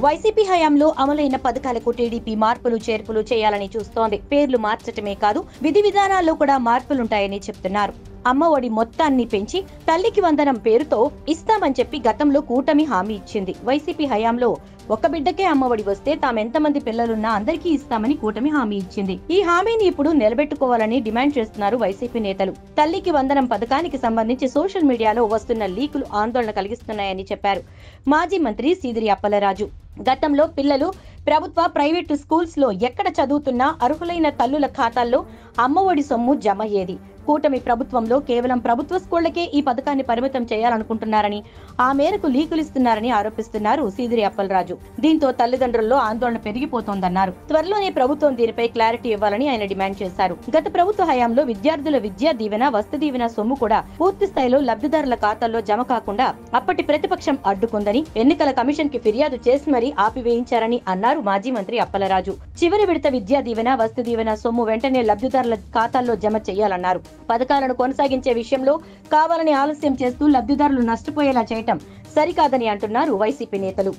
YCP హయాంలో అమలైన పథకాలకు TDP మార్పులు చేర్పులు చేయాలని చూస్తోంది. పేర్లు మార్చటమే కాదు, విధి విధానాల్లో కూడా మార్పులుంటాయని చెప్తున్నారు. అమ్మఒడి మొత్తాన్ని పెంచి తల్లికి వందనం పేరుతో ఇస్తామని చెప్పి గతంలో కూటమి హామీ ఇచ్చింది. వైసీపీ హయాంలో ఒక్క బిడ్డకే అమ్మఒడి వస్తే తామెంతమంది పిల్లలున్నా అందరికీ ఇస్తామని కూటమి హామీ ఇచ్చింది. ఈ హామీని ఇప్పుడు నిలబెట్టుకోవాలని డిమాండ్ చేస్తున్నారు వైసీపీ నేతలు. తల్లికి వందనం పథకానికి సంబంధించి సోషల్ మీడియాలో వస్తున్న లీకులు ఆందోళన కలిగిస్తున్నాయని చెప్పారు మాజీ మంత్రి సీదిరి అప్పలరాజు. గతంలో పిల్లలు ప్రభుత్వ, ప్రైవేటు స్కూల్స్ లో ఎక్కడ చదువుతున్నా అర్హులైన తల్లుల ఖాతాల్లో అమ్మఒడి సొమ్ము జమ అయ్యేది. కూటమి ప్రభుత్వంలో కేవలం ప్రభుత్వ స్కూళ్లకే ఈ పథకాన్ని పరిమితం చేయాలనుకుంటున్నారని, ఆ మేరకు లీకులిస్తున్నారని ఆరోపిస్తున్నారు సీదిరి అప్పలరాజు. దీంతో తల్లిదండ్రుల్లో ఆందోళన పెరిగిపోతోందన్నారు. త్వరలోనే ప్రభుత్వం దీనిపై క్లారిటీ ఇవ్వాలని ఆయన డిమాండ్ చేశారు. గత ప్రభుత్వ హయాంలో విద్యార్థుల విద్యా దీవెన, వసతి దీవెన సొమ్ము కూడా పూర్తి స్థాయిలో లబ్ధిదారుల ఖాతాల్లో జమ కాకుండా అప్పటి ప్రతిపక్షం అడ్డుకుందని, ఎన్నికల కమిషన్ కి ఫిర్యాదు చేసి మరీ ఆపివేయించారని అన్నారు మాజీ మంత్రి అప్పలరాజు. చివరి విడత విద్యా దీవెన, వసతి దీవెన సొమ్ము వెంటనే లబ్ధిదారుల ఖాతాల్లో జమ చేయాలన్నారు. పథకాలను కొనసాగించే విషయంలో కావాలని ఆలస్యం చేస్తూ లబ్ధిదారులు నష్టపోయేలా చేయటం సరికాదని అంటున్నారు వైసీపీ నేతలు.